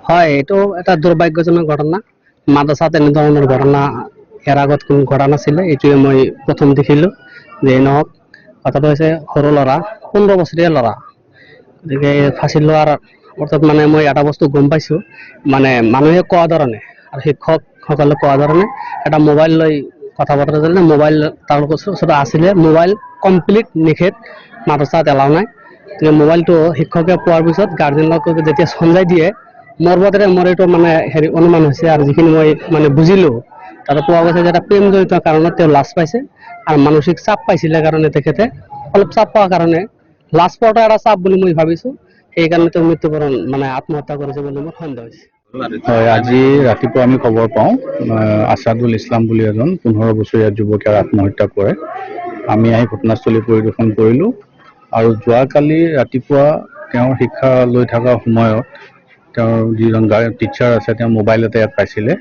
হয়, এইটো এটা দুৰ্ভাগ্যজনক ঘটনা। মাদ্ৰাছাত এনে ধৰণৰ ঘটনা ইয়াৰ আগত কোনো ঘটা নাছিলে। এইটোৱে মই প্ৰথম দেখিলোঁ। যে নহওক, কথাটো হৈছে সৰু ল'ৰা, 15 বছৰীয়া ল'ৰা। গতিকে ফাঁচি লোৱাৰ অৰ্থত মানে মই এটা বস্তু গম পাইছোঁ, মানে মানুহে কোৱা ধৰণে আৰু শিক্ষকসকলে কোৱা ধৰণে এটা মোবাইল লৈ কথা বতৰা চলিলে, মোবাইল তেওঁলোকৰ ওচৰত আছিলে, মোবাইল কমপ্লিট নিষেধ, মাদ্ৰাছাত এলাও নাই। গতিকে মোবাইলটো শিক্ষকে পোৱাৰ পিছত গাৰ্জেনক যেতিয়া চঞ্জাই দিয়ে, মোৰ বোধেৰে মোৰ এইটো মানে অনুমান হৈছে আৰু যিখিনি মই মানে বুজিলোঁ, তাতে পোৱা গৈছে যে এটা প্ৰেমজনিত কাৰণত তেওঁ লাজ পাইছে আৰু মানসিক চাপ পাইছিলে কাৰণে তেখেতে অলপ চাপ পোৱাৰ কাৰণে লাজ পোৱাটো এটা চাপ বুলি মই ভাবিছোঁ। সেইকাৰণে তেওঁ মৃত্যুবৰণ মানে আত্মহত্যা কৰিছে বুলি মোৰ সন্দেহ হৈছে। হয়, আজি ৰাতিপুৱা আমি খবৰ পাওঁ আছাদুল ইছলাম বুলি এজন 15 বছৰীয়া যুৱকে আত্মহত্যা কৰে। আমি আহি ঘটনাস্থলী পৰিদৰ্শন কৰিলোঁ আৰু যোৱাকালি ৰাতিপুৱা তেওঁৰ শিক্ষা লৈ থকা সময়ত তেওঁৰ যিজন টিচাৰ আছে, তেওঁ মোবাইল এটা ইয়াত পাইছিলে।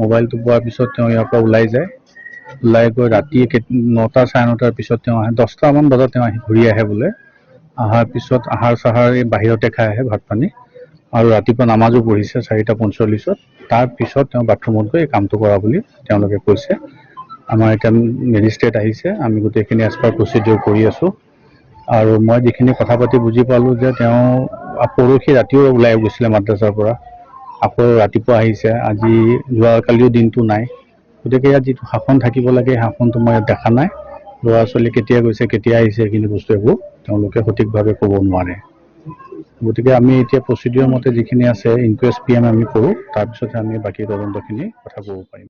মোবাইলটো পোৱাৰ পিছত তেওঁ ইয়াৰ পৰা ওলাই যায়। ওলাই গৈ ৰাতি 9টা, 9:30 পিছত তেওঁ আহে। 10টামান বজাত তেওঁ আহি ঘূৰি আহে বোলে। অহাৰ পিছত আহাৰ-চাহাৰ এই বাহিৰতে খাই আহে, ভাত পানী, আৰু ৰাতিপুৱা নামাজো পঢ়িছে 4:45-ত। তাৰপিছত তেওঁ বাথৰুমত গৈ এই কামটো কৰা বুলি তেওঁলোকে কৈছে। আমাৰ এতিয়া মেজিষ্ট্ৰেট আহিছে, আমি গোটেইখিনি এজ পাৰ প্ৰচিডিউৰ কৰি আছোঁ। আৰু মই যিখিনি কথা পাতি বুজি পালোঁ যে তেওঁ পৰহি ৰাতিও ওলাই গৈছিলে মাদ্ৰাছাৰ পৰা, আকৌ ৰাতিপুৱা আহিছে। আজি যোৱাকালিও দিনটো নাই। গতিকে ইয়াত যিটো শাসন থাকিব লাগে, সেই শাসনটো মই ইয়াত দেখা নাই। ল'ৰা ছোৱালী কেতিয়া গৈছে, কেতিয়া আহিছে, সেইখিনি বস্তু এইবোৰ তেওঁলোকে সঠিকভাৱে ক'ব নোৱাৰে। গতিকে আমি এতিয়া প্ৰচিডিউৰ মতে যিখিনি আছে ইনকুৱেষ্ট PM আমি কৰোঁ, তাৰপিছতহে আমি বাকী তদন্তখিনি কথা ক'ব পাৰিম।